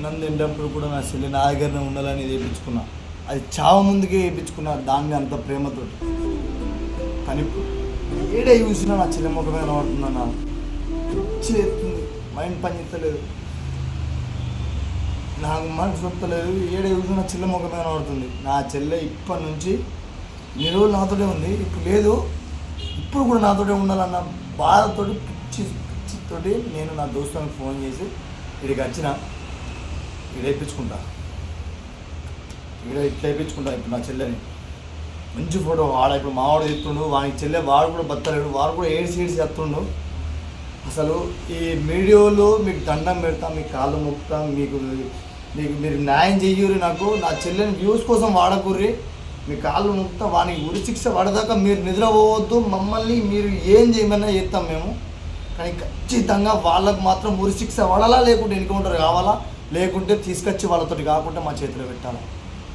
అన్నం తింటప్పుడు కూడా నా చెల్లి నా దగ్గరనే ఉండాలని వేయించుకున్నా. అది చావ ముందుకే వేయించుకున్నా దాన్ని అంత ప్రేమతో. కానీ ఏడే చూసినా నా చెల్లె ముఖమే కనబడుతుందన్న. పిచ్చి ఎత్తుంది, మైండ్ పని ఎత్తలేదు, నాకు మనసు వస్తలేదు. ఏడే చూసినా నా చెల్లె ముఖమే కనబడుతుంది. నా చెల్లె ఇప్పటి నుంచి ఇన్ని రోజులు నాతోనే ఉంది, ఇప్పుడు లేదు, ఇప్పుడు కూడా నాతోనే ఉండాలన్న బాధతోటి పిచ్చితోటి నేను నా దోస్తులకు ఫోన్ చేసి ఇక్కడికి వచ్చిన ఇక్కడ వేయించుకుంటా, ఇక్కడ ఇట్లా వేయించుకుంటా. ఇప్పుడు నా చెల్లెని మంచి ఫోటో వాడ ఇప్పుడు మావాడు చెప్తుండు, వానికి చెల్లె వాడు కూడా బతలేడు, వాడు కూడా ఏడ్చి చెప్తుండు. అసలు ఈ వీడియోలో మీకు దండం పెడతా, మీ కాళ్ళు మొక్కుతా, మీకు మీరు న్యాయం చెయ్యూరి. నాకు నా చెల్లెని వ్యూస్ కోసం వాడకూర్రి, మీ కాళ్ళు మొక్కుతా. వానికి ఉరి శిక్ష పడదాకా మీరు నిద్రపోవద్దు, మమ్మల్ని మీరు ఏం చేయమన్నా చేస్తాం మేము. కానీ ఖచ్చితంగా వాళ్ళకు మాత్రం ఉరి శిక్ష పడాలా, లేకుంటే ఎన్కౌంటర్ కావాలా, లేకుంటే తీసుకొచ్చి వాళ్ళతోటి కాకుండా మా చేతిలో పెట్టాలా.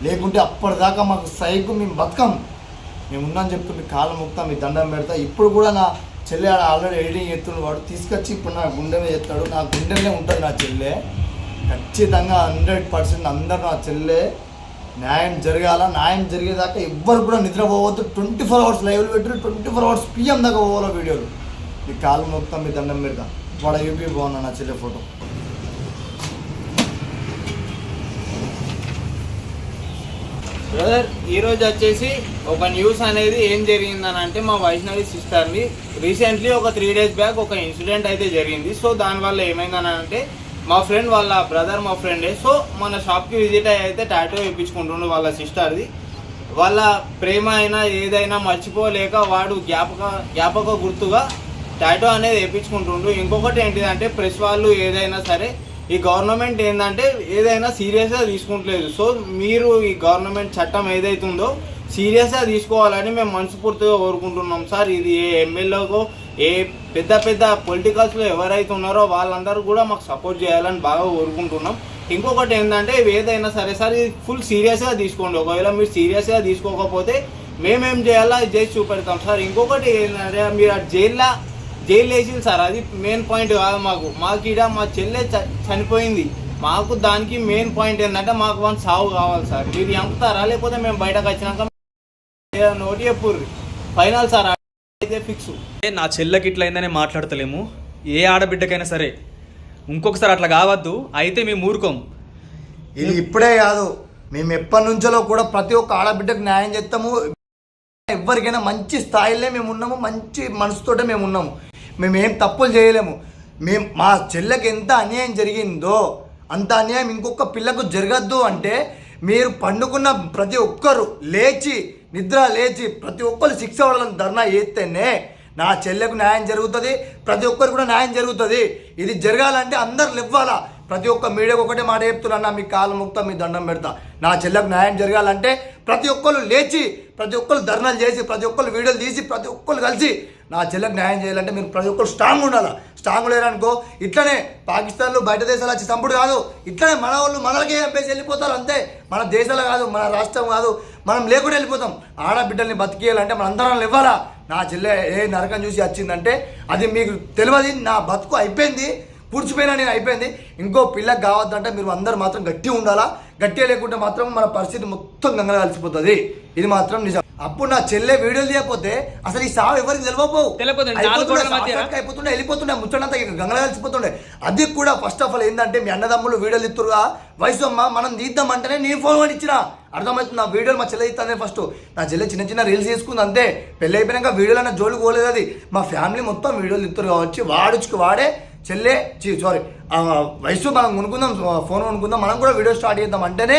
లేకుంటే అప్పటిదాకా మాకు సైకు మేము బతకం. మేము ఉన్నాను చెప్తూ మీ కాళ్ళ మొక్కుతా, మీ దండం పెడతా. ఇప్పుడు కూడా నా చెల్లె ఆల్రెడీ ఎడిటింగ్ చేస్తున్నాడు, వాడు తీసుకొచ్చి ఇప్పుడు నా గుండెమే చేస్తాడు. నా గుండెనే ఉంటుంది నా చెల్లె. ఖచ్చితంగా 100% అందరు నా చెల్లె న్యాయం జరగాల. న్యాయం జరిగేదాకా ఎవ్వరు కూడా నిద్రపోవద్దు. 24 hours లైవ్లు పెట్టారు, 24 hours PM దాకా పోవాలో వీడియోలు. మీ కాళ్ళు మొక్కుతా, మీ దండం పెడతా. వాడు యూపీ బాగున్నా నా చెల్లె ఫోటో. బ్రదర్, ఈరోజు వచ్చేసి ఒక న్యూస్ అనేది ఏం జరిగిందని అంటే, మా వైష్ణవి సిస్టర్ని రీసెంట్లీ ఒక 3 days బ్యాక్ ఒక ఇన్సిడెంట్ అయితే జరిగింది. సో దానివల్ల ఏమైందని అంటే, మా ఫ్రెండ్ వాళ్ళ బ్రదర్ మా ఫ్రెండే సో మన షాప్కి విజిట్ అయితే టాటూ వేయించుకుంటుండు వాళ్ళ సిస్టర్ది. వాళ్ళ ప్రేమ అయినా ఏదైనా మర్చిపోలేక వాడు జ్ఞాపక గుర్తుగా టాటూ అనేది వేయించుకుంటుండు. ఇంకొకటి ఏంటిదంటే, ప్రెస్ వాళ్ళు ఏదైనా సరే ఈ గవర్నమెంట్ ఏంటంటే ఏదైనా సీరియస్గా తీసుకుంటలేదు. సో మీరు ఈ గవర్నమెంట్ చట్టం ఏదైతుందో సీరియస్గా తీసుకోవాలని మేము మనస్ఫూర్తిగా కోరుకుంటున్నాం సార్. ఇది ఏ ఎమ్మెల్యేకో ఏ పెద్ద పొలిటికల్స్లో ఎవరైతే ఉన్నారో వాళ్ళందరూ కూడా మాకు సపోర్ట్ చేయాలని బాగా కోరుకుంటున్నాం. ఇంకొకటి ఏంటంటే, ఏదైనా సరే సార్ ఇది ఫుల్ సీరియస్గా తీసుకోండి. ఒకవేళ మీరు సీరియస్గా తీసుకోకపోతే మేమేం చేయాలో చేసి చూపెడతాం సార్. ఇంకొకటి ఏంటంటే, మీరు ఆ జైలు వేసింది సార్, అది మెయిన్ పాయింట్ కాదు మాకు ఈడ మా చెల్లె చనిపోయింది. మాకు దానికి మెయిన్ పాయింట్ ఏంటంటే, మాకు వన్ సాగు కావాలి సార్. మీరు చంపుతారా, లేకపోతే మేము బయటకు వచ్చినాక నోటి చెప్పుర్రి ఫైనల్ సార్, అయితే ఫిక్స్. నా చెల్లెకి ఇట్లా అయిందనే మాట్లాడతలేము. ఏ ఆడబిడ్డకైనా సరే ఇంకొకసారి అట్లా కావద్దు. అయితే మేము ఊరుకోం. ఇది ఇప్పుడే కాదు, మేము ఎప్పటి నుంచో కూడా ప్రతి ఒక్క ఆడబిడ్డకు న్యాయం చేస్తాము. ఎవరికైనా మంచి స్థాయిలో మేము ఉన్నాము, మంచి మనసుతోటే మేము ఉన్నాము. మేమేం తప్పులు చేయలేము. మా చెల్లెకి ఎంత అన్యాయం జరిగిందో అంత అన్యాయం ఇంకొక పిల్లకు జరగద్దు అంటే, మీరు పండుకున్న ప్రతి ఒక్కరు నిద్ర లేచి ప్రతి ఒక్కరు శిక్ష పడాలని ధర్నా చేస్తేనే నా చెల్లెకు న్యాయం జరుగుతుంది, ప్రతి ఒక్కరు కూడా న్యాయం జరుగుతుంది. ఇది జరగాలంటే అందరు లేవ్వాలా. ప్రతి ఒక్క మీడియాకు ఒకటే మాట చెప్తున్నా, మీ కాళ్ళు మొక్కుతా, మీ దండం పెడతా. నా చెల్లెకు న్యాయం జరగాలంటే ప్రతి ఒక్కరు లేచి, ప్రతి ఒక్కరు ధర్నాలు చేసి, ప్రతి ఒక్కరు వీడియోలు తీసి, ప్రతి ఒక్కరు కలిసి నా చెల్లెకు న్యాయం చేయాలంటే మీరు ప్రతి ఒక్కరు స్ట్రాంగ్ ఉండాలి. స్ట్రాంగ్ లేరనుకో ఇట్లనే పాకిస్తాన్లో బయట దేశాలు వచ్చి చంపుడు కాదు, ఇట్లనే మన వాళ్ళు మనలకే చంపేసి వెళ్ళిపోతారు అంతే. మన దేశాలు కాదు, మన రాష్ట్రం కాదు, మనం లేకుండా వెళ్ళిపోతాం. ఆడబిడ్డల్ని బతికేయాలంటే మన అందరం ఇవ్వాలా. నా చెల్లె ఏ నరకం చూసి వచ్చిందంటే అది మీకు తెలియదు. నా బతుకు అయిపోయింది, పూడ్చిపోయినా నేను అయిపోయింది. ఇంకో పిల్లకి కావద్దంటే మీరు అందరూ మాత్రం గట్టిగా ఉండాలా. గట్టిగా లేకుంటే మాత్రం మన పరిస్థితి మొత్తం గంగలా కలిసిపోతుంది. ఇది మాత్రం నిజం. అప్పుడు నా చెల్లె వీడియోలు తీయకపోతే అసలు ఈ సావు ఎవరికి అయిపోతుండే, వెళ్ళిపోతుండే, ముచ్చడంతా గంగలా కలిసిపోతుండే. అది కూడా ఫస్ట్ ఆఫ్ ఆల్ ఏంటంటే, మీ అన్నదమ్ములు వీడియోలు ఇస్తురుగా, వయసు అమ్మ మనం తీద్దామంటేనే నేను ఫోన్ కూడా ఇచ్చిన. అర్థమవుతుంది. నా వీడియోలు మా చెల్లె ఇస్తానే ఫస్ట్. నా చెల్లె చిన్న రీల్స్ చేసుకుంది అంతే. పెళ్ళి అయిపోయినాక వీడియోలు అన్న జోలికి పోలేదు. అది మా ఫ్యామిలీ మొత్తం వీడియోలు ఇస్తారు కావచ్చు. వాడే చెల్లె వయసు మనం కొనుక్కుందాం, ఫోన్ కొనుక్కుందాం, మనం కూడా వీడియో స్టార్ట్ చేద్దాం అంటేనే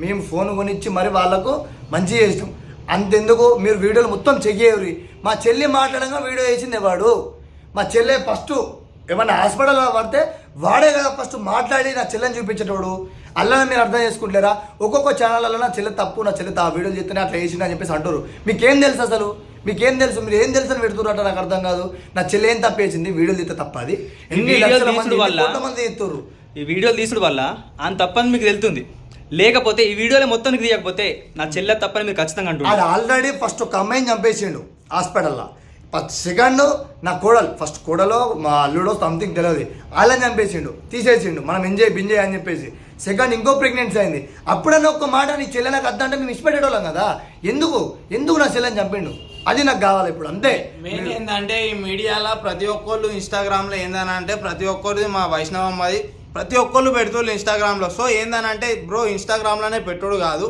మేము ఫోన్ కొనిచ్చి మరి వాళ్ళకు మంచి చేస్తాం. అంతెందుకు మీరు వీడియోలు మొత్తం చెయ్యేవి. మా చెల్లి మాట్లాడంగా వీడియో వేసింది వాడు. మా చెల్లె ఫస్ట్ ఏమన్నా హాస్పిటల్లో పడితే వాడే కదా ఫస్ట్ మాట్లాడి నా చెల్లెని చూపించేటోడు. అలా మీరు అర్థం చేసుకుంటారా? ఒక్కొక్క ఛానళ్ళలో నా చెల్లె తప్పు, నా చెల్లె ఆ వీడియోలు చెప్తేనే అట్లా వేసింది అని చెప్పేసి అంటారు. మీకేం తెలుసు అసలు? మీకేం తెలుసు? మీరు ఏం తెలుసు అని పెడుతున్నారు నాకు అర్థం కాదు. నా చెల్లె ఏం తప్పేసింది? వీడియోలు తీస్తే తప్ప అది ఎన్ని లక్షల మంది తీస్తున్నారు. ఈ వీడియోలు తీసుడు వల్ల ఆయన తప్పని మీకు తెలుస్తుంది. లేకపోతే ఈ వీడియోలో మొత్తం తీయకపోతే నా చెల్లె తప్పని మీరు ఖచ్చితంగా అంటున్నారు. అది ఆల్రెడీ ఫస్ట్ ఒక అమ్మాయిని చంపేసిండు హాస్పిటల్లో. సెకండ్ నా కోడలు, ఫస్ట్ కోడలో మా అల్లుడో సంథింగ్ తెలియదు, వాళ్ళని చంపేసిండు, తీసేసిండు, మనం బింజయ్ అని చెప్పేసి. సెకండ్ ఇంకో ప్రెగ్నెన్సీ అయింది. అప్పుడన్నా ఒక్క మాట నీ చెల్లె నాకు అర్థం అంటే మేము ఇష్టపెట్టేటోళ్ళం కదా, ఎందుకు నా చెల్లెని చంపిండు, అది నాకు కావాలి ఇప్పుడు. అంతే. మెయిన్ ఏంటంటే ఈ మీడియాలో ప్రతి ఒక్కళ్ళు ఇన్స్టాగ్రామ్లో ఏందనంటే ప్రతి ఒక్కరిది మా వైష్ణవమ్మది ప్రతి ఒక్కళ్ళు పెడుతున్నారు ఇన్స్టాగ్రామ్లో. సో ఏందనంటే బ్రో ఇన్స్టాగ్రామ్లోనే పెట్టుడు కాదు,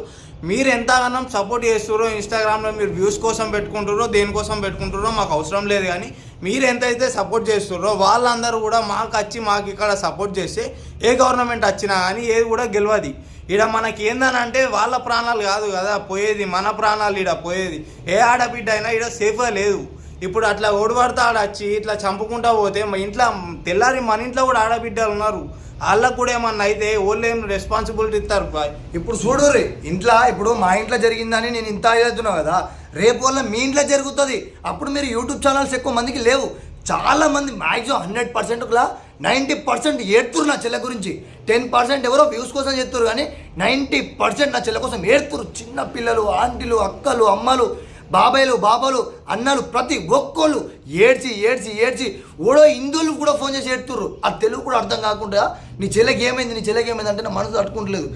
మీరు ఎంతగానో సపోర్ట్ చేస్తుర్రో ఇన్స్టాగ్రామ్లో, మీరు వ్యూస్ కోసం పెట్టుకుంటారో దేనికోసం పెట్టుకుంటారో మాకు అవసరం లేదు, కానీ మీరు ఎంతైతే సపోర్ట్ చేస్తుర్రో వాళ్ళందరూ కూడా మాకు ఇక్కడ సపోర్ట్ చేస్తే ఏ గవర్నమెంట్ వచ్చినా కానీ ఏది కూడా గెలవది. ఇక్కడ మనకి ఏందనంటే వాళ్ళ ప్రాణాలు కాదు కదా పోయేది, మన ప్రాణాలు ఇక్కడ పోయేది. ఏ ఆడబిడ్డ అయినా ఇక్కడ సేఫ్గా లేదు. ఇప్పుడు అట్లా ఓడిపడితే ఆడ వచ్చి ఇట్లా చంపుకుంటా పోతే మా ఇంట్లో తెల్లారి మన ఇంట్లో కూడా ఆడబిడ్డలు ఉన్నారు, వాళ్ళకు కూడా ఏమన్నా అయితే వాళ్ళు ఏం రెస్పాన్సిబిలిటీ ఇస్తారు. ఇప్పుడు చూడు రీ ఇంట్లో, ఇప్పుడు మా ఇంట్లో జరిగిందని నేను ఇంత అవుతున్నావు కదా, రేపు వల్ల మీ ఇంట్లో జరుగుతుంది. అప్పుడు మీరు యూట్యూబ్ ఛానల్స్ ఎక్కువ మందికి లేవు, చాలా మంది మ్యాక్సిమం 100%లా 90% ఏడుతురు నా చెల్లె గురించి. 10% ఎవరో వ్యూస్ కోసం చేస్తారు, కానీ 90% నా చెల్లె కోసం ఏడుతురు. చిన్న పిల్లలు, ఆంటీలు, అక్కలు, అమ్మలు, బాబాలు, అన్నలు, ప్రతి ఒక్కళ్ళు ఏడ్చి ఓడో హిందువులు కూడా ఫోన్ చేసి ఏడుతుర్రు. ఆ తెలుగు కూడా అర్థం కాకుండా నీ చెల్లెకి ఏమైంది అంటే నా మనసు తట్టుకుంటలేదు.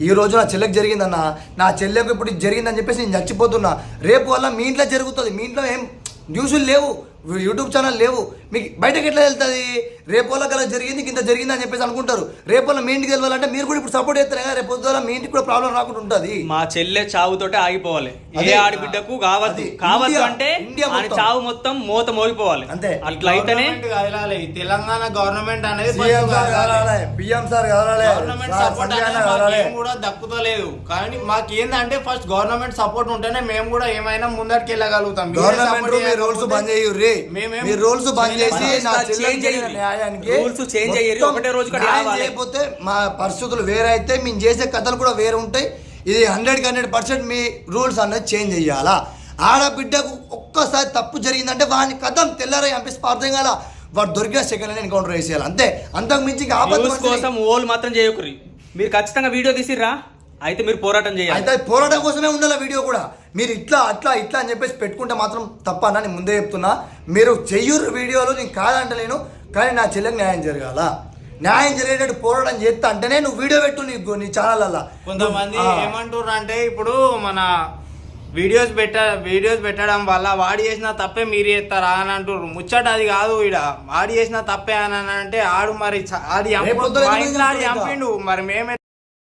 ఈ రోజు నా చెల్లెకి జరిగిందన్న, నా చెల్లెకు ఇప్పుడు జరిగిందని చెప్పేసి నేను చచ్చిపోతున్నా. రేపు వల్ల మీ ఇంట్లో జరుగుతుంది, మీ ఇంట్లో ఏం న్యూస్లు లేవు, యూట్యూబ్ ఛానల్ లేవు, మీకు బయటకు ఎట్లా వెళ్తుంది? రేపోల గల జరిగింది ఇంత జరిగింది అని చెప్పేసి అనుకుంటారు. రేపోల మీ ఇంటికి వెళ్ళాలంటే మీరు కూడా ఇప్పుడు సపోర్ట్ చేస్తారు కదా, రేపు పొద్దున మీ ఇంటికి కూడా ప్రాబ్లం రాకుండా ఉంటుంది. మా చెల్లె చావుతోటే ఆగిపోవాలి, ఏ ఆడబిడ్డకు కావద్దు అంటే చావు మొత్తం మూత మోగిపోవాలి. అంతే. అట్లా అయితేనే తెలంగాణ గవర్నమెంట్ అనేది పిఎం సార్ గవర్నమెంట్ సపోర్ట్ కూడా దక్కుతలేదు. కానీ మాకు ఏంటంటే ఫస్ట్ గవర్నమెంట్ సపోర్ట్ ఉంటేనే మేము కూడా ఏమైనా ముందరికి వెళ్ళగలుగుతాం. గవర్నమెంట్ రూల్స్ బంద్ చేయుర్రి, మీరు రూల్స్ బంద్ చేసి చేయకపోతే మా పరిస్థితులు వేరైతే మేము చేసే కథలు కూడా వేరే ఉంటాయి. ఇది 100% మీ రూల్స్ అన్నది చేంజ్ చెయ్యాలా. ఆడబిడ్డకు ఒక్కసారి తప్పు జరిగిందంటే వాడిని కథం తెల్లారా చంపేసి అర్థం కాల, వాడు దొరికిన సెకండ్ ఎన్కౌంటర్ వేసేయాలి అంతే. అంతకు మించి కోసం ఓల్ మాత్రం చేయకురి. మీరు ఖచ్చితంగా వీడియో తీసిర్రా అయితే మీరు పోరాటం చేయాలి. అయితే పోరాటం కోసమే ఉండాలి వీడియో కూడా. మీరు ఇట్లా అని చెప్పేసి పెట్టుకుంటే మాత్రం తప్పన్నా, నేను ముందే చెప్తున్నా. మీరు చెయ్యూరు వీడియోలు నేను కాదంటలేను, కానీ నా చెల్లెకి న్యాయం జరగాల. న్యాయం జరిగేటట్టు పోరాటం చేస్తా అంటేనే నువ్వు వీడియో పెట్టు నీ ఛానల్. కొంతమంది ఏమంటారు అంటే ఇప్పుడు మన వీడియోస్ పెట్టడం వల్ల వాడు చేసిన తప్పే మీరు చేస్తారా అని అంటారు. ముచ్చట అది కాదు. ఈడ వాడు చేసిన తప్పే అని అంటే ఆడు మరి ఆడి చంపిండు, మరి మేమే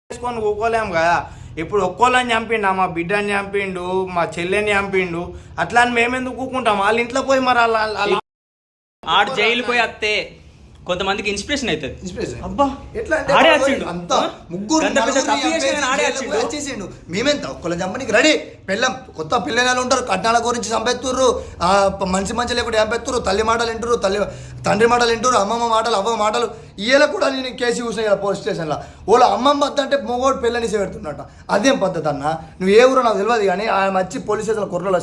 చేసుకొని ఊకోలేము కదా. ఇప్పుడు ఒక్కోళ్ళని చంపిండు, మా బిడ్డని చంపిండు, మా చెల్లెని చంపిండు, అట్లా అని మేమెందుకు ఊకుంటాం? వాళ్ళ ఇంట్లో పోయి మరి ఆడు జైలు పోయి వస్తే కొంతమందికి ఇన్స్పిరేషన్ అవుతుంది. మేమెంత ఒక్కళ్ళ చంపనికి రెడీ. కొత్త పిల్లలు ఉంటారు, కట్నాల గురించి చంపేస్తుర్రు, మంచి లేకుండా చంపేస్తుర్రు, తల్లి మాటలు వింటారు, తండ్రి మాటలు వింటారు, అమ్మమ్మ మాటలు, అవ్వ మాటలు. ఇయ్యేలా కూడా నేను కేసు చూసాను కదా పోలీస్ స్టేషన్లో. వాళ్ళ అమ్మమ్మ వద్ద అంటే మొగోడు పిల్లని పెడుతున్నట్ట. అదేం పద్ధతి అన్న? నువ్వు ఏ ఊరో నాకు తెలియదు, కానీ ఆయన వచ్చి పోలీస్ స్టేషన్లో కుర్రలో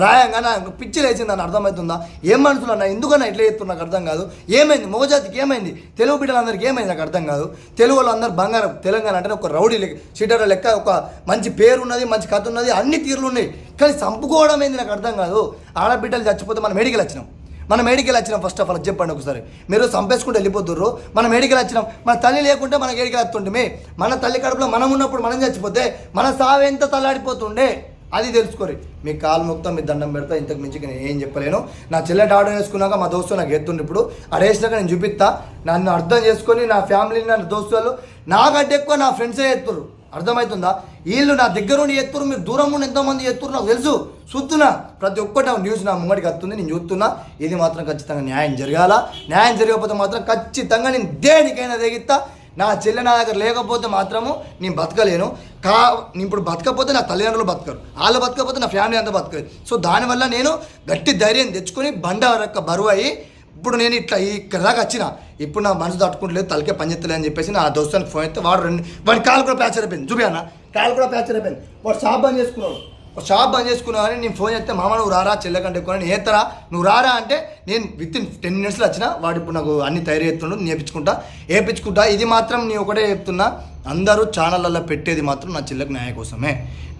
రాయంగా నాకు పిచ్చి లేచిందని అర్థమవుతుందా? ఏం మనుషులు అన్న, ఎందుకన్నా ఇట్లా చేస్తున్నా నాకు అర్థం కాదు. ఏమైంది మొగజాతికి, ఏమైంది తెలుగు బిడ్డలందరికీ ఏమైంది నాకు అర్థం కాదు. తెలుగు వాళ్ళందరూ బంగారం. తెలంగాణ అంటే ఒక రౌడీ షీటర్ లెక్క, ఒక మంచి పేరు ఉన్నది, మంచి కథ ఉన్నది, అన్ని తీరులు ఉన్నాయి, కానీ చంపుకోవడం ఏంది నాకు అర్థం కాదు. ఆడబిడ్డలు చచ్చిపోతే మనం మేడికలు వచ్చినాం ఫస్ట్ ఆఫ్ ఆల్ చెప్పండి ఒకసారి. మీరు చంపేసుకుంటూ వెళ్ళిపోతుర్రు, మనం మేడికలు వచ్చినాం. మన తల్లి లేకుంటే మనకి ఏడికలు వస్తుండే. మన తల్లి కడుపులో మనం ఉన్నప్పుడు మనం చచ్చిపోతే మన సావెంత తల్లాడిపోతుండే, అది తెలుసుకోరు. మీ కాలు మొత్తం మీ దండం పెడతా, ఇంతకు మించి నేను ఏం చెప్పలేను. నా చెల్లెట ఆర్డర్ వేసుకున్నాక మా దోస్తు నాకు ఎత్తుండే, ఇప్పుడు అడేసినాక నేను చూపిస్తా. నన్ను అర్థం చేసుకొని నా ఫ్యామిలీని, నా దోస్తులు నాకంటే ఎక్కువ నా ఫ్రెండ్సే ఎత్తురు, అర్థమవుతుందా? వీళ్ళు నా దగ్గర ఉండి ఎత్తురు, మీరు దూరం ఉండి ఎంతోమంది ఎత్తురు నాకు తెలుసు. చూస్తున్నా ప్రతి ఒక్కటి న్యూస్ నా ముంగడికి వస్తుంది, నేను చూస్తున్నా. ఇది మాత్రం ఖచ్చితంగా న్యాయం జరగాల. న్యాయం జరగకపోతే మాత్రం ఖచ్చితంగా నేను దేనికైనా తెగిస్తా. నా చెల్లె నా దగ్గర లేకపోతే మాత్రము నేను బతకలేను. నేను ఇప్పుడు బతకపోతే నా తల్లిదండ్రులు బతకరు, వాళ్ళు బతకపోతే నా ఫ్యామిలీ అంతా బతకలేదు. సో దానివల్ల నేను గట్టి ధైర్యం తెచ్చుకొని బండ రక్క బరువు అయ్యి ఇప్పుడు నేను ఇట్లా ఇక్కడ దాకా వచ్చిన. ఇప్పుడు నా మనసు తట్టుకుంటలేదు, తలకే పనిచేస్తలేదు అని చెప్పేసి నా దోస్తానికి ఫోన్ అయితే వాడి కాలు కూడా ప్యాచర్ అయిపోయింది. చూపినా కాలు కూడా ప్యాచర్ అయిపోయింది. వాడు షాప్ బంద్ చేసుకున్నావు అని నేను ఫోన్ చేస్తే మామ నువ్వు రారా చెల్లెకంటే ఎక్కువ నేను ఏత్తరా నువ్వు రారా అంటే నేను వితిన్ 10 minutesలో వచ్చిన. వాడు ఇప్పుడు నాకు అన్ని తయారు చేస్తుండు, వేయించుకుంటా. ఇది మాత్రం నేను ఒకటే చెప్తున్నా, అందరూ ఛానళ్ళల్లో పెట్టేది మాత్రం నా చెల్లెకు న్యాయం కోసమే.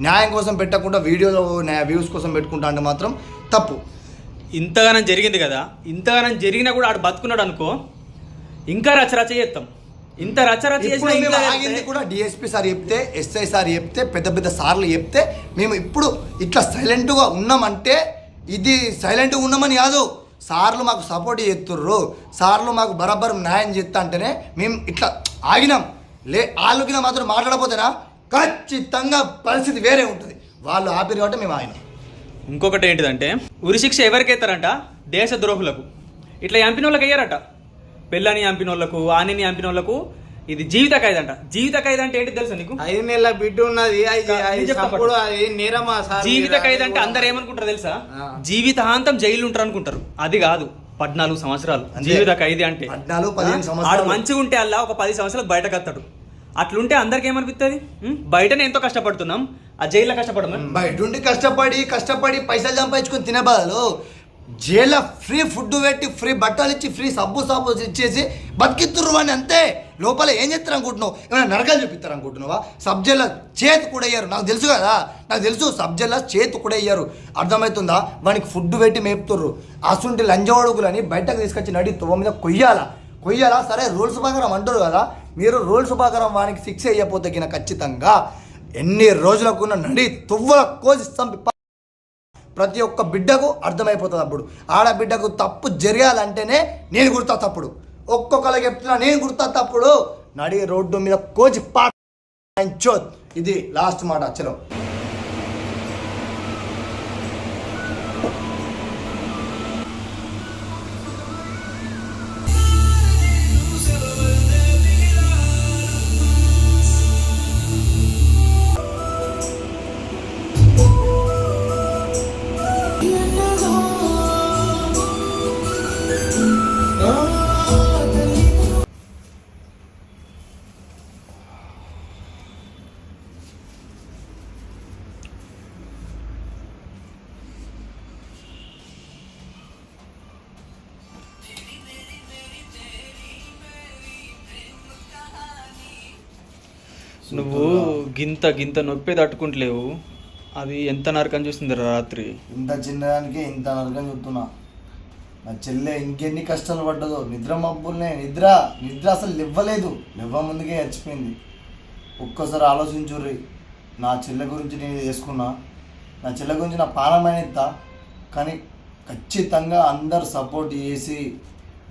న్యాయం కోసం పెట్టకుండా వీడియోలో వ్యూస్ కోసం పెట్టుకుంటా అంటే మాత్రం తప్పు. ఇంతగానం జరిగింది కదా, ఇంతగానం జరిగినా కూడా ఆడు బతుకున్నాడు అనుకో, ఇంకా రచ్చరచ్చ చేస్తాం. ఇంత రచ్చరచ్చ ఇప్పుడు చేసినా మేము ఇంకా ఆగింది కూడా డిఎస్పీ సార్ చెప్తే, ఎస్ఐ సార్ చెప్తే, పెద్ద పెద్ద సార్లు చెప్తే మేము ఇప్పుడు ఇట్లా సైలెంట్గా ఉన్నామంటే ఇది సైలెంట్గా ఉన్నామని కాదు, సార్లు మాకు సపోర్ట్ చేస్తుర్రు, సార్లు మాకు బరాబర్ న్యాయం చేస్తా అంటేనే మేము ఇట్లా ఆగినాం. వాళ్ళకి మాత్రం మాట్లాడపోతేనా ఖచ్చితంగా పరిస్థితి వేరే ఉంటుంది. వాళ్ళు ఆపిరు కాబట్టి మేము ఆగినాం. ఇంకొకటి ఏంటిదంటే, ఉరిశిక్ష ఎవరికి ఎత్తారంట? దేశ ద్రోహులకు. ఇట్లా చంపిన వాళ్ళకి అయ్యారట. పెళ్ళని చంపిన వాళ్ళకు, ఆనిని చంపిన వాళ్ళకు ఇది జీవిత ఖైదు అంట. జీవిత ఖైదు అంటే ఏంటి తెలుసా నీకు? 5 నెలల బిడ్డ ఉన్నది, జీవిత ఖైదు అంటే అందరు ఏమనుకుంటారు తెలుసా? జీవితాంతం జైలు ఉంటారు అనుకుంటారు. అది కాదు, 14 సంవత్సరాలు జీవిత ఖైదు అంటే. 14-15 సంవత్సరాలు మంచిగా ఉంటే అలా ఒక 10 సంవత్సరాలు బయటకు వస్తాడు. అట్లుంటే అందరికి ఏమనిపిస్తుంది? బయటనే ఎంతో కష్టపడుతున్నాం, ఆ జైల్లో కష్టపడమని. బయట ఉండి కష్టపడి పైసలు సంపాదించుకొని తినే బదులు జైల్లో ఫ్రీ ఫుడ్ పెట్టి, ఫ్రీ బట్టలు ఇచ్చి, ఫ్రీ సబ్బు ఇచ్చేసి బతికిత్తుర్రు అని అంతే. లోపల ఏం చేస్తారు అనుకుంటున్నావు? ఏమైనా నరకాలు చూపిస్తారు అనుకుంటున్నావా? సబ్ జైల్లో చేతి కూడా అయ్యారు, నాకు తెలుసు కదా, నాకు తెలుసు. సబ్ జైల్లో చేతి కూడా అయ్యారు, అర్థమవుతుందా? వానికి ఫుడ్ పెట్టి మేపుతుర్రు. అసుంటి లంజవాడుగులని బయటకు తీసుకొచ్చి నడి తువ్వ మీద కొయ్యాలా. సరే రూల్స్ ప్రకారం అంటారు కదా, మీరు రూల్స్ ప్రకారం వానికి శిక్ష అయ్యపోతే గిన ఖచ్చితంగా ఎన్ని రోజులకున్న నడి తువ్వల కోసి చంపి ప్రతి ఒక్క బిడ్డకు అర్థమైపోతుంది. అప్పుడు ఆడబిడ్డకు తప్పు జరగాలంటేనే నేను గుర్తా తప్పుడు, ఒక్కొక్కరికి చెప్తున్నా నేను గుర్తా తప్పుడు, నడి రోడ్డు మీద కోచి పాచోద్. ఇది లాస్ట్ మాట. చలో నువ్వు గింత నొప్పి తట్టుకుంటలేవు. అది ఎంత నరకం చూస్తుంది రాత్రి. ఇంత చిన్నదానికి ఇంత నరకం చూస్తున్నా. నా చెల్లె ఇంకెన్ని కష్టాలు పడ్డదో. నిద్ర మబ్బుల్నే, నిద్ర అసలు లేవ్వలేదు, ముందుకే చచ్చిపోయింది. ఒక్కసారి ఆలోచించుర్రి. నా చెల్లె గురించి నేను చేసుకున్నా, నా చెల్లె గురించి నా ప్రాణమైన ఇస్తా, కానీ ఖచ్చితంగా అందరు సపోర్ట్ చేసి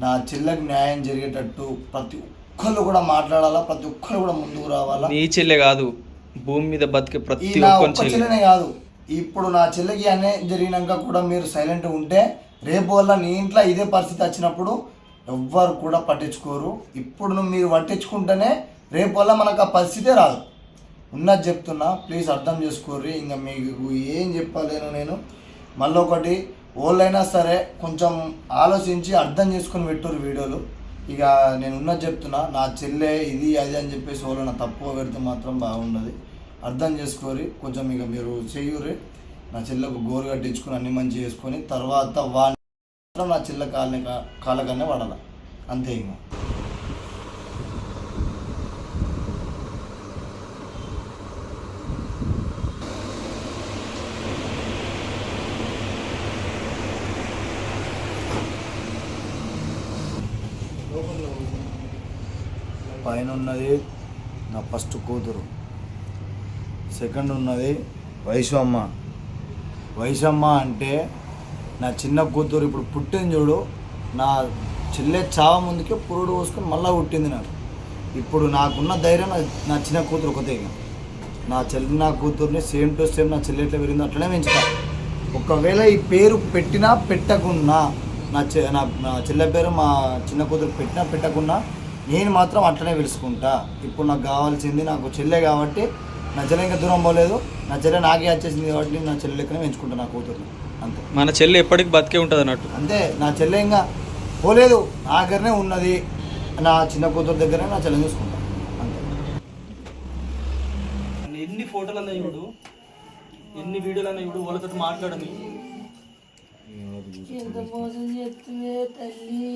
నా చెల్లెకు న్యాయం జరిగేటట్టు ప్రతి ఒక్కళ్ళు కూడా మాట్లాడాలా, ప్రతి ఒక్కరు కూడా ముందుకు రావాలా. నీ చెల్లె కాదు, భూమి మీద బతికే ప్రతి ఒక్క చెల్లెనే కాదు. ఇప్పుడు నా చెల్లెకి అన్యాయం జరిగినాక కూడా మీరు సైలెంట్ ఉంటే రేపు వల్ల నీ ఇంట్లో ఇదే పరిస్థితి వచ్చినప్పుడు ఎవ్వరు కూడా పట్టించుకోరు. ఇప్పుడు మీరు పట్టించుకుంటేనే రేపు వల్ల మనకు ఆ పరిస్థితే రాదు. ఉన్నది చెప్తున్నా, ప్లీజ్ అర్థం చేసుకోర్రి. ఇంకా మీకు ఏం చెప్పలేను నేను. మళ్ళీ ఒకటి, ఓళ్ళైనా సరే కొంచెం ఆలోచించి అర్థం చేసుకొని పెట్టుర్రు వీడియోలు. ఇక నేను ఉన్నది చెప్తున్నా, నా చెల్లె ఇది అది అని చెప్పేసి వాళ్ళని తప్పుగా పెడితే మాత్రం బాగుండదు. అర్థం చేసుకోరి కొంచెం. ఇక మీరు చెయ్యూరి. నా చెల్లెకు గోరు కట్టించుకుని అన్ని మంచి చేసుకొని తర్వాత మాత్రం నా చెల్లె కాళ్ళకన్నా పడాలి, అంతే. ఇంకా పైన ఉన్నది నా ఫస్ట్ కూతురు, సెకండ్ ఉన్నది వైశమ్మ అంటే నా చిన్న కూతురు. ఇప్పుడు పుట్టింది చూడు, నా చెల్లె చావ ముందుకే పురుడు పోసుకొని మళ్ళీ పుట్టింది నాకు. ఇప్పుడు నాకున్న ధైర్యం నా చిన్న కూతురు ఒకతే. నా కూతుర్ని సేమ్ టు సేమ్ నా చెల్లె ఎట్లా పెరిగిందో అట్లనే పెంచుతా. ఒకవేళ ఈ పేరు పెట్టినా పెట్టకున్నా, నా చెల్లె పేరు మా చిన్న కూతురు పెట్టినా పెట్టకున్నా నేను మాత్రం అట్లనే పిలుచుకుంటా. ఇప్పుడు నాకు కావాల్సింది నాకు చెల్లె కాబట్టి, నా చెల్లె ఇంకా దూరం పోలేదు, నా చెల్లె నాకే వచ్చేసింది కాబట్టి నా చెల్లె లెక్కనే పెంచుకుంటా నా కూతుర్ని, అంతే. మన చెల్లె ఎప్పటికీ బతికే ఉంటుంది అన్నట్టు, అంతే. నా చెల్లె ఇంకా పోలేదు, నా దగ్గరనే ఉన్నది. నా చిన్న కూతురు దగ్గరే నా చెల్లెని చూసుకుంటా, అంతే. ఎన్ని ఫోటోలు అన్నా చూడు, ఎన్ని వీడియోలు అన్నా చూడు, వాళ్ళతో మాట్లాడని. ఎంత మోసం చేస్తువే తల్లి,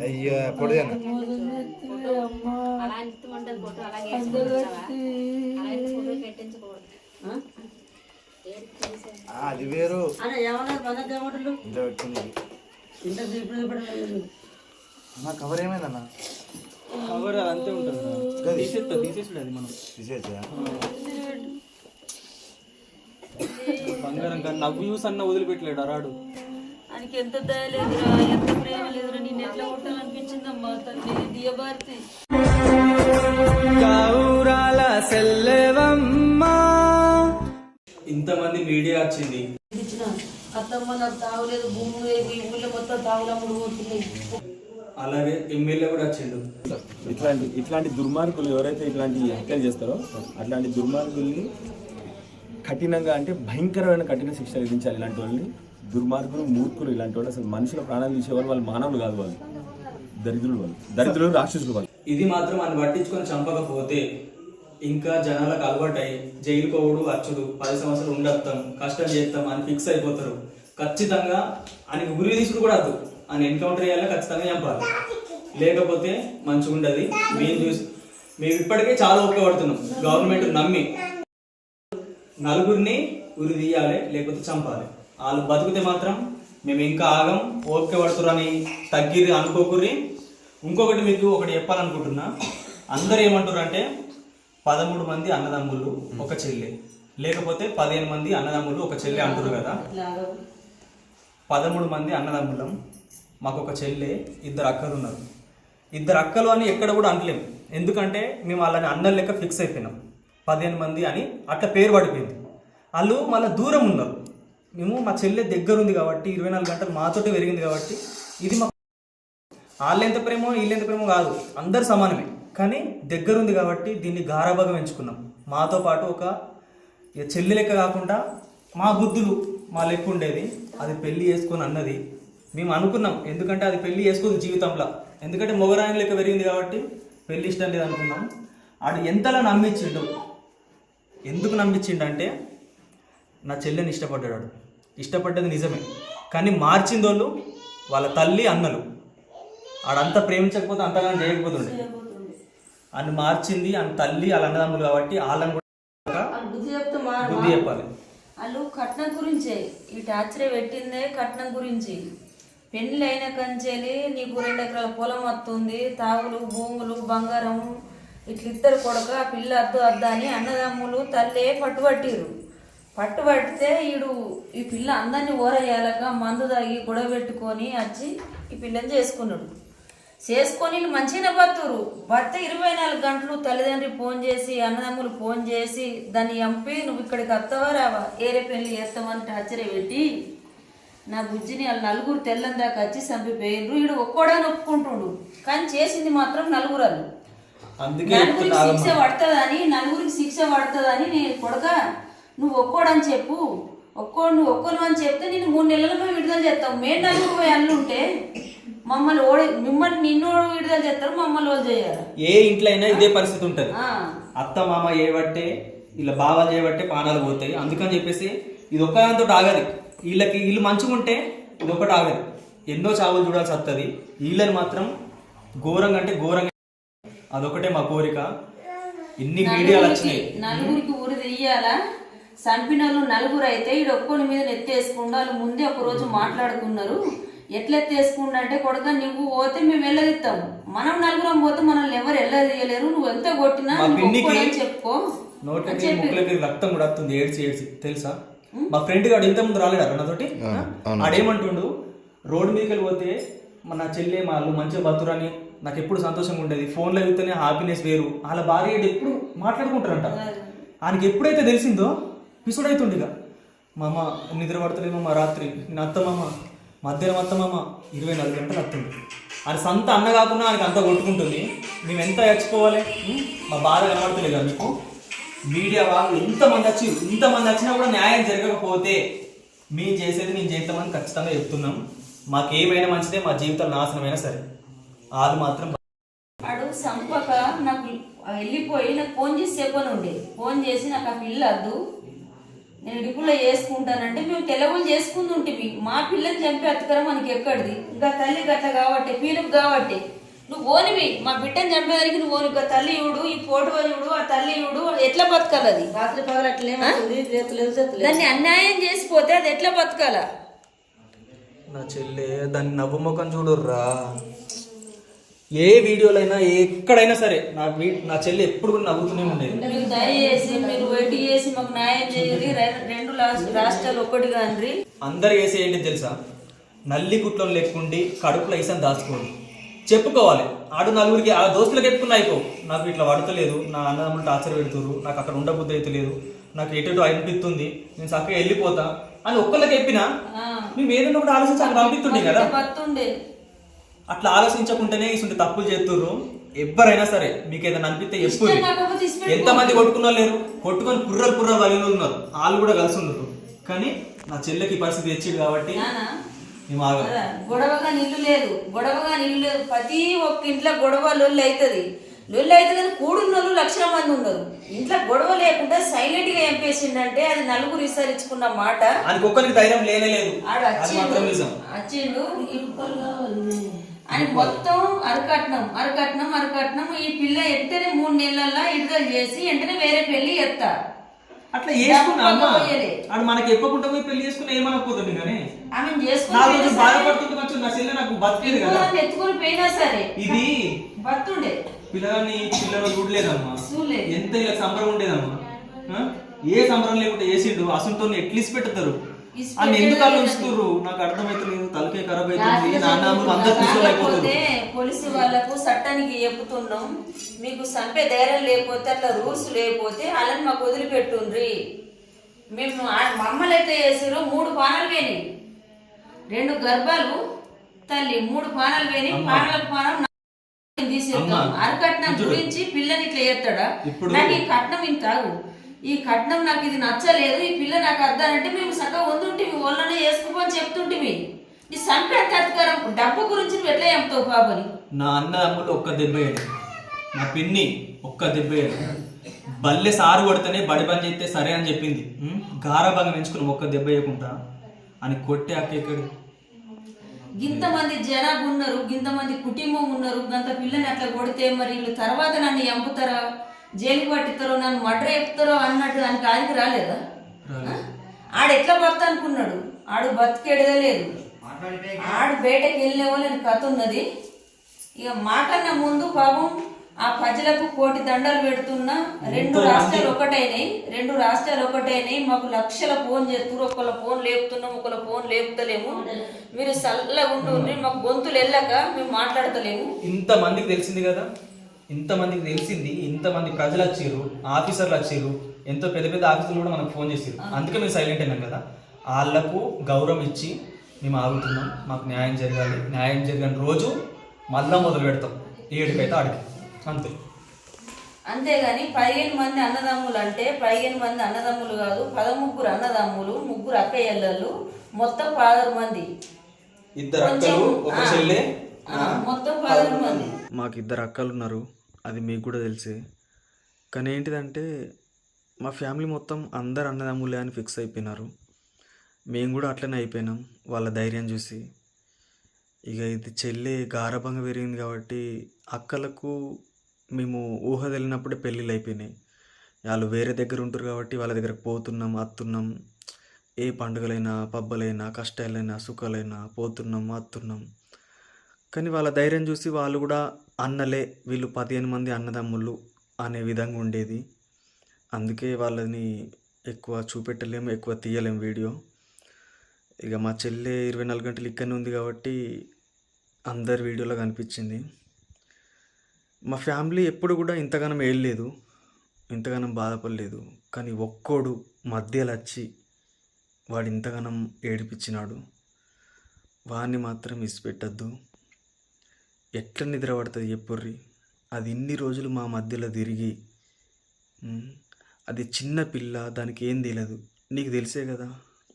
అయ్యో మోసం చేస్తువే అమ్మా. అది వేరు అన్న ఏమన్నారు మన దేవతలు ఇంట్లో పెట్టుకుని ఇంత ఇప్పుడు నా కవర్ ఏమైందన్నా కవర్ అంతే ఉంటుంది తీసేసుడు అది మనం తీసేసా బంగారం కానీ నవ్వు చూసి అన్న వదిలిపెట్టలేడు రాడు. ఆయనకి ఎంత దయ లేదురా, ఎంత ప్రేమ లేదురా, నేను ఎట్లా కొట్టాలనిపించిందమ్మా తల్లి దియభారతి. ఇంతమంది మీడియా వచ్చింది, ఇచ్చిన అత్తమ్మ నాకు తాగులేదు, భూమి ఈ ఊళ్ళో మొత్తం తాగులమ్ముడు పోతున్నాయి. అలాగే ఎమ్మెల్యే కూడా వచ్చిండు. ఇట్లాంటి దుర్మార్గులు ఎవరైతే ఇట్లాంటి హత్యలు చేస్తారో అట్లాంటి దుర్మార్గుల్ని కఠినంగా అంటే భయంకరమైన కఠిన శిక్ష విధించాలి. ఇలాంటి వాళ్ళని దుర్మార్గులు మూర్ఖులు ఇలాంటి వాళ్ళు అసలు మనుషుల ప్రాణాలు తీసేవాళ్ళు వాళ్ళు మానవులు కాదు, వాళ్ళు దరిద్రులు రాక్షసులు వాళ్ళు. ఇది మాత్రం అని పట్టించుకొని చంపకపోతే ఇంకా జనాలకు అలవాటై జైలు పోవుడు వచ్చుడు 10 సంవత్సరాలు ఉండొస్తాం కష్టం చేస్తాం అని ఫిక్స్ అయిపోతారు. ఖచ్చితంగా ఆయనకి ఉరి తీసుడు కూడా వద్దు, ఆయన ఎన్కౌంటర్ చేయాలి, ఖచ్చితంగా చంపాలి. లేకపోతే మంచిగా ఉండదు. మేము ఇప్పటికే చాలా ఉపయోగపడుతున్నాం. గవర్నమెంట్ నమ్మి నలుగురిని ఉరి తీయాలి, లేకపోతే చంపాలి. వాళ్ళు బతికితే మాత్రం మేము ఇంకా ఆగం, ఓపిక పడుతురని తగ్గిరి అనుకోకుర్రి. ఇంకొకటి మీకు ఒకటి చెప్పాలనుకుంటున్నా. అందరు ఏమంటారు అంటే 13 మంది అన్నదమ్ములు ఒక చెల్లె, లేకపోతే 15 మంది అన్నదమ్ములు ఒక చెల్లె అంటారు కదా. 13 మంది అన్నదమ్ములం, మాకు ఒక చెల్లె, 2 అక్కలు ఉన్నారు. 2 అక్కలు అని ఎక్కడ కూడా అనలేము, ఎందుకంటే మేము వాళ్ళని అన్నల లెక్క ఫిక్స్ అయిపోయినాం. 15 మంది అని అట్లా పేరు పడిపోయింది. వాళ్ళు మళ్ళీ దూరం ఉన్నారు. మేము మా చెల్లె దగ్గర ఉంది కాబట్టి 24 గంటలు మాతోటే పెరిగింది కాబట్టి ఇది మా వాళ్ళెంత ప్రేమో వీళ్ళెంత ప్రేమో కాదు, అందరు సమానమే. కానీ దగ్గర ఉంది కాబట్టి దీన్ని గారాభంగా ఎంచుకున్నాం. మాతో పాటు ఒక చెల్లి లెక్క కాకుండా మా బుద్ధులు మా లెక్క ఉండేది. అది పెళ్లి చేసుకొని అన్నది మేము అనుకున్నాం, ఎందుకంటే అది పెళ్లి చేసుకోదు జీవితంలో. ఎందుకంటే మొగరాయన లెక్క పెరిగింది కాబట్టి పెళ్లి ఇష్టం లేదు అనుకున్నాం. ఆడు ఎంతలా నమ్మించిండు. ఎందుకు నమ్మించిండంటే నా చెల్లెని ఇష్టపడ్డాడు. ఇష్టపడ్డది నిజమే, కానీ మార్చిందోళ్ళు వాళ్ళ తల్లి అన్నలు. ఆడంతా ప్రేమించకపోతే అంతగానో చేయకపోతుండే. అని మార్చింది అని తల్లి వాళ్ళ అన్నదమ్ములు కాబట్టి వాళ్ళని కూడా బుద్ధి చెప్పాలి. వాళ్ళు కట్నం గురించే ఈ టార్చరే పెట్టిందే, కట్నం గురించి. పెళ్ళి అయిన కంచెలి నీకు 2 ఎకరాల పొలం వస్తుంది, తాగులు భూములు బంగారం ఇట్లా ఇద్దరు కొడక పిల్ల అద్దు అద్దా అని అన్నదమ్ములు తల్లే పట్టుబట్టిరు. పట్టుబడితే ఈ పిల్ల అందరినీ ఓరయ్యాలక మందు తాగి గొడవ పెట్టుకొని వచ్చి ఈ పిల్లని చేసుకున్నాడు. చేసుకొని వీళ్ళు మంచిగానే బతురు. భర్త 24 గంటలు తల్లిదండ్రి ఫోన్ చేసి అన్నదమ్ములు ఫోన్ చేసి దాన్ని చంపి నువ్వు ఇక్కడికి వస్తావా రావా, ఏరే పెళ్లి చేస్తామని టార్చరే పెట్టి నా బుజ్జిని వాళ్ళు 4 తెల్లం దాకా వచ్చి చంపిపోయినరు. వీడు ఒక్కోడని ఒప్పుకుంటుండు, కానీ చేసింది మాత్రం 4 వాళ్ళు. నలుగురికి శిక్ష పడుతుందని, 4కి శిక్ష పడుతుందని నేను కొడక నువ్వు ఒక్కోడని చెప్పు, నువ్వు ఒక్కరు అని చెప్తే నేను 3 నెలల మేము విడుదల చేస్తాం. మేము 4 పోయి అల్లుంటే మిమ్మల్ని నిన్ను విడుదల చేస్తారు, మమ్మల్ని వాళ్ళు చేయాలి. ఏ ఇంట్లో అయినా ఇదే పరిస్థితి ఉంటుంది. అత్త మామ చేయబట్టే ఇలా బావాలు చేయబట్టే పానాలు పోతాయి. అందుకని చెప్పేసి ఇది ఒక్కదాంతో ఆగదు. వీళ్ళు మంచిగా ఉంటే ఇది ఒకటి ఆగదు, ఎన్నో చావులు చూడాల్సి వస్తుంది. వీళ్ళని మాత్రం ఘోరంగా అంటే ఘోరంగా, అదొకటే మా కోరిక. ఇన్ని మీడియాలు వచ్చినాయి. 4కి ఊరి తెయ్యాలా, చంపిన వాళ్ళు 4 అయితే ఈడు ఒక్కొని మీద ఎత్తేసుకుండా వాళ్ళు ముందే ఒక రోజు మాట్లాడుకున్నారు. ఎట్లా ఎత్తేసుకుండా అంటే కొడక నువ్వు పోతే మేము వెళ్ళదిస్తాము, మనం 4 పోతే మనల్ని ఎవరు వెళ్ళదీయలేరు, నువ్వు ఎంత కొట్టినా చెప్పుకో. నోట్లకి ముక్కులకి రక్తం కూడా వస్తుంది ఏడ్చి తెలుసా. మా ఫ్రెండ్ గాడు ఇంత ముందు రాలేడు నాతోటి. ఆడేమంటుండు, రోడ్డు మీదకి వెళ్ళిపోతే నా చెల్లె మా వాళ్ళు మంచిగా బతురని నాకు ఎప్పుడు సంతోషంగా ఉండేది, ఫోన్లో వెళ్తేనే హ్యాపీనెస్ వేరు. వాళ్ళ భార్య ఎప్పుడు మాట్లాడుకుంటారంట. ఆయనకి ఎప్పుడైతే తెలిసిందో పిసుడైతుండిగా, మా అమ్మ నిద్ర పడతలేమో మా రాత్రి, నేను అత్తమామ మధ్యాహ్నం అత్తమామ 24 గంటలు వస్తుంది. ఆయన సొంత అన్న కాకుండా ఆయనకి అంతా కొట్టుకుంటుంది. మేము ఎంత ఏడ్చుకోవాలి, మా బాధ కనబడతలేదు కదా మీకు. మీడియా వాళ్ళు ఇంతమంది వచ్చినా కూడా న్యాయం జరగకపోతే మేము చేసేది మేము చేస్తామని ఖచ్చితంగా చెప్తున్నాం. మాకేమైనా మంచిదే, మా జీవితాలు నాశనమైనా సరే. వాళ్ళు మాత్రం వాడు సంపక నాకు వెళ్ళిపోయి నాకు ఫోన్ చేసి చెప్పని ఉండే, ఫోన్ చేసి నాకు ఆ పిల్ల వద్దు నేను ఇడుపులో చేసుకుంటానంటే మేము తెలవులు చేసుకుంటుంటే మా పిల్లని చంపి అతకరం మనకి ఎక్కడిది. ఇంకా తల్లి గట్ల కాబట్టి పీలుపు కాబట్టి నువ్వు ఓనివి మా బిడ్డని చంపేదానికి నువ్వు ఓని తల్లి ఇవుడు ఈ ఫోటో ఇవుడు ఆ తల్లి ఇవుడు ఎట్లా బతకాలి అది రాత్రి పగలు అట్లా ఏమవుతుంది రేపు లేదు దాన్ని అన్యాయం చేసిపోతే అది ఎట్లా బతకాలా నా చెల్లె దాన్ని నవ్వు ముఖం చూడుర్రా. ఏ వీడియోలైనా ఎక్కడైనా సరే నా చెల్లి ఎప్పుడు కూడా నవ్వుతూనే ఉండేది. మీరు దయచేసి మీరు వెయిట్ చేసి మాకు న్యాయం చేయాలి. రెండు రాష్ట్రాలు ఒక్కటి కాండ్రి. అందరు వేసే ఏంటి తెలుసా, నల్లి గుట్లం లెక్కుండి కడుపులో ఐసని దాచుకోండి, చెప్పుకోవాలి. ఆడు నలుగురికి ఆ దోస్తులకు చెప్పుకున్న అయిపో, నాకు ఇట్లా పడతలేదు, నా అన్నదమ్ములు టార్చర్ పెడుతురు, నాకు అక్కడ ఉండబుద్ధి అయితే లేదు, నాకు ఎటు అనిపిస్తుంది, నేను చక్కగా వెళ్ళిపోతా అని ఒక్కళ్ళకి చెప్పినా మేము ఏదైనా కూడా ఆలోచించి అక్కడ పంపిస్తుండే కదా. అట్లా ఆలోచించకుంటేనే ఇటువంటి తప్పులు చేస్తుర్రు. ఎవరైనా సరే మీకు ఏదైనా అనిపిస్తే ఎప్పుడు ఎంతమంది కొట్టుకున్నా లేరు, కొట్టుకొని పుర్ర వలిన ఉన్నారు, వాళ్ళు కూడా కలిసి ఉన్నారు. కానీ నా చెల్లెకి పరిస్థితి తెచ్చింది కాబట్టి మేము గొడవగా నీళ్లు లేదు, గొడవగా నీళ్లు లేదు. ప్రతి ఒక్క ఇంట్లో గొడవ లొల్లి అవుతుంది కానీ కూడున్నోళ్ళు లక్షల మంది ఉన్నారు. ఇంట్లో గొడవ లేకుండా సైలెంట్ గా ఎంపేసిండంటే అది నలుగురు విస్తరించుకున్న మాట. ఒక్కరికి ధైర్యం లేనేలేదు. వచ్చిండు అని మొత్తం అరకట్నం ఈ పిల్ల వెంటనే 3 నెలల్లో విడుదల చేసి వెంటనే వేరే పెళ్లి ఎత్తా అట్లా చేసుకున్నా మనకి చెప్పకుండా పోయి పెళ్లి చేసుకున్నా ఏమనకపోతుంది. కానీ ఆమె బాధపడుతుంది కొంచెం, నా చెల్లె నాకు బతికేది కదా, ఎత్తుకొని పోయినా సరే ఇది బతుండే పిల్లలు చూడలేదమ్మా. ఎంత ఇలా సంబరం ఉండేదమ్మా. ఏ సంబరం లేకుండా వేసిండు అసంతో ఎట్లీస్ పెడతారు అని ఎందుకు ఉంచుతుర్రు నాకు అర్థమైతలేదు. తలకే ఖరాబ్ అవుతుంది. నాన్నమ్మలు అందరు కూర్చోలేకపోతే పోలీసు వాళ్ళకు చట్టానికి చెప్పుతున్నాం, మీకు చంపే ధైర్యం లేకపోతే అట్లా రూల్స్ లేకపోతే వాళ్ళని మాకు వదిలిపెట్టుండ్రి. మేము మమ్మల్ని అయితే చేసారు 3 పానాలు పోయినాయి, 2 గర్భాలు తల్లి 3 పానాలు పోయినాయి. పానం తీసేద్దాం. అరకట్నం గురించి పిల్లని ఇట్లా చేస్తాడా? నాకు ఈ కట్నం ఇంత ఈ కట్నం నాకు ఇది నచ్చలేదు, ఈ పిల్ల నాకు అర్థానంటే మేము సగం వంతుంటే వాళ్ళనే వేసుకోమని చెప్తుంటే నీ సంపేత అధికారం డబ్బు గురించి నువ్వు ఎట్లా చెప్తావు బాబుని. నా అన్న అమ్ములు ఒక్క దెబ్బేయాలి, నా పిన్ని ఒక్క దెబ్బేయాలి. బల్లె సారు కొడితేనే బడి బంద్ చేస్తే సరే అని చెప్పింది. గారాభంగా పెంచుకుని ఒక్క దెబ్బ వేయకుండా అని కొట్టే అక్కెక్కడి. గింతమంది జనాభా ఉన్నారు, గింతమంది కుటుంబం ఉన్నారు, గంత పిల్లని అట్లా కొడితే మరి వీళ్ళు తర్వాత నన్ను చంపుతారా, జైలు పట్టిస్తారో, నన్ను మర్డర్ చెప్తారో అన్నట్టు దానికి ఆడికి రాలేదా? ఆడు ఎట్లా బతు అనుకున్నాడు, ఆడు బతికేడలేదు. ఆడు బయటకు వెళ్ళిన వాళ్ళని కథ ఉన్నది. ఇక మాకన్నా ముందు పాపం ఆ ప్రజలకు 1,000 దండాలు పెడుతున్నా. 2 రాష్ట్రాలు ఒకటైనాయి. మాకు లక్షల ఫోన్ చేస్తున్నారు, ఒకళ్ళ ఫోన్ లేపుతున్నాం, ఒకళ్ళ ఫోన్ లేపుతలేము. మీరు చల్లగా ఉంటుండ్రి, మాకు గొంతులు వెళ్ళక మేము మాట్లాడతలేము. ఇంతమందికి తెలిసింది కదా, ఇంతమందికి తెలిసింది, ఇంతమంది ప్రజలు వచ్చారు, ఆఫీసర్లు వచ్చారు, ఎంతో పెద్ద ఆఫీసర్లు కూడా మనకు ఫోన్ చేసారు. అందుకే మేము సైలెంట్ అయినాం కదా. వాళ్ళకు గౌరవం ఇచ్చి మేము ఆగుతున్నాం. మాకు న్యాయం జరగాలి. న్యాయం జరిగిన రోజు మళ్ళా మొదలు పెడతాం, 7కైతే ఆడికి అంతే. అంతేగాని 15 మంది అన్నదమ్ములు అంటే 15 మంది అన్నదమ్ములు కాదు, 13 అన్నదమ్ములు, 3 అక్కయ్యళ్ళు, మొత్తం 16 మంది. 2 అక్కలు, ఒక చెల్లె, మొత్తం 16 మంది. మాకు 2 అక్కలు ఉన్నారు, అది మీకు కూడా తెలిసే. కానీ ఏంటిదంటే మా ఫ్యామిలీ మొత్తం అందరు అన్నదమ్ములే అని ఫిక్స్ అయిపోయినారు. మేము కూడా అట్లనే అయిపోయినాం వాళ్ళ ధైర్యం చూసి. ఇక ఇది చెల్లి గారాభంగా పెరిగింది కాబట్టి అక్కలకు మేము ఊహ తెలినప్పుడే పెళ్ళిళ్ళు అయిపోయినాయి. వాళ్ళు వేరే దగ్గర ఉంటారు కాబట్టి వాళ్ళ దగ్గరకు పోతున్నాం, వస్తున్నాం. ఏ పండుగలైనా, పబ్బలైనా, కష్టాలైనా, సుఖాలైనా పోతున్నాం, వస్తున్నాం. కానీ వాళ్ళ ధైర్యం చూసి వాళ్ళు కూడా అన్నలే, వీళ్ళు 15 మంది అన్నదమ్ముళ్ళు అనే విధంగా ఉండేది. అందుకే వాళ్ళని ఎక్కువ చూపెట్టలేము, ఎక్కువ తీయలేము వీడియో. ఇక మా చెల్లె 24 గంటలు ఇక్కడనే ఉంది కాబట్టి అందరి వీడియోలో కనిపించింది. మా ఫ్యామిలీ ఎప్పుడు కూడా ఇంతగానం ఏడలేదు, ఇంతగానం బాధపడలేదు. కానీ ఒక్కోడు మధ్యలో వచ్చి వాడు ఇంతగానం ఏడిపించినాడు. వాడిని మాత్రం ఇసిపెట్టద్దు. ఎట్లా నిద్ర పడుతుంది చెప్పుర్రి. అది ఇన్ని రోజులు మా మధ్యలో తిరిగి, అది చిన్న పిల్ల, దానికి ఏం తెలియదు. నీకు తెలిసే కదా,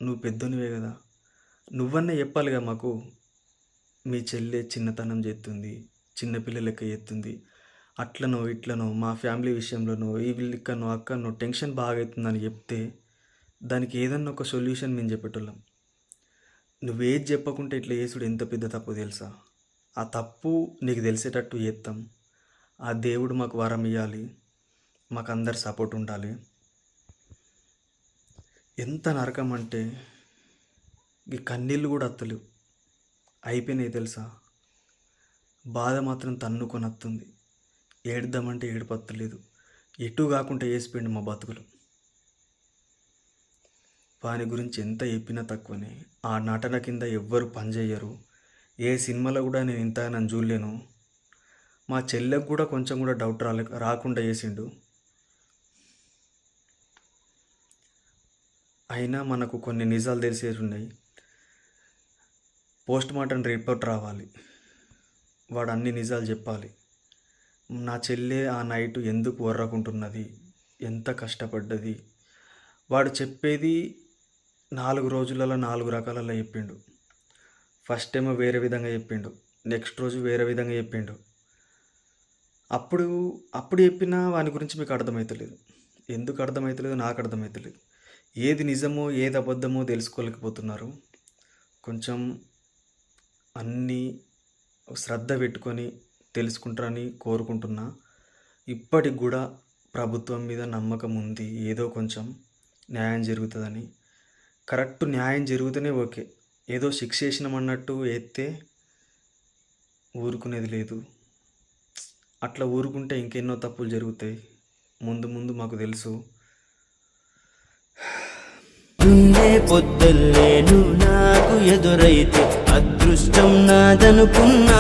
నువ్వు పెద్దనివే కదా, నువ్వన్నా చెప్పాలిగా మాకు. మీ చెల్లె చిన్నతనం చేస్తుంది, చిన్నపిల్ల లెక్క చేస్తుంది, అట్లనో ఇట్లనో మా ఫ్యామిలీ విషయంలోనో ఈ వీళ్ళకనో అక్కనో టెన్షన్ బాగా అవుతుందని చెప్తే దానికి ఏదన్నా ఒక సొల్యూషన్ మేము చెప్పేటోళ్ళం. నువ్వేది చెప్పకుంటే ఇట్లా చేసుడు ఎంత పెద్ద తప్పు తెలుసా. ఆ తప్పు నీకు తెలిసేటట్టు చేస్తాం. ఆ దేవుడు మాకు వరం ఇవ్వాలి, మాకు అందరు సపోర్ట్ ఉండాలి. ఎంత నరకం అంటే ఈ కన్నీళ్ళు కూడా అత్తలేవు, అయిపోయినాయి తెలుసా. బాధ మాత్రం తన్నుకొని వస్తుంది. ఏడుద్దామంటే ఏడుపత్తలేదు. ఎటు కాకుండా వేసిపోయింది మా బతుకులు. వాని గురించి ఎంత చెప్పినా తక్కువనే. ఆ నటన కింద ఎవ్వరు పనిచేయరు. ఏ సినిమాలో కూడా నేను ఇంత నన్ను చూడలేను. మా చెల్లెకు కూడా కొంచెం కూడా డౌట్ రాకుండా చేసిండు. అయినా మనకు కొన్ని నిజాలు తెలిసేవి ఉన్నాయి. పోస్ట్ మార్టం రిపోర్ట్ రావాలి, వాడు అన్ని నిజాలు చెప్పాలి. నా చెల్లె ఆ నైట్ ఎందుకు వర్రకుంటున్నది, ఎంత కష్టపడ్డది. వాడు చెప్పేది 4 రోజులలో 4 రకాలలో చెప్పిండు. ఫస్ట్ ఏమో వేరే విధంగా చెప్పిండు, నెక్స్ట్ రోజు వేరే విధంగా చెప్పిండు. అప్పుడు చెప్పినా వాని గురించి మీకు అర్థమవుతలేదు. ఎందుకు అర్థమవుతలేదు నాకు అర్థమవుతలేదు. ఏది నిజమో ఏది అబద్ధమో తెలుసుకోలేకపోతున్నారు. కొంచెం అన్నీ శ్రద్ధ పెట్టుకొని తెలుసుకుంటారని కోరుకుంటున్నా. ఇప్పటికి కూడా ప్రభుత్వం మీద నమ్మకం ఉంది, ఏదో కొంచెం న్యాయం జరుగుతుందని. కరెక్ట్ న్యాయం జరిగితేనే ఓకే. ఏదో శిక్ష చేసినామన్నట్టు ఎత్తే ఊరుకునేది లేదు. అట్లా ఊరుకుంటే ఇంకెన్నో తప్పులు జరుగుతాయి. ముందు ముందు మాకు తెలుసు. పొద్దుల్లేను నాకు ఎదురైతే అదృష్టం నాదనుకున్నా.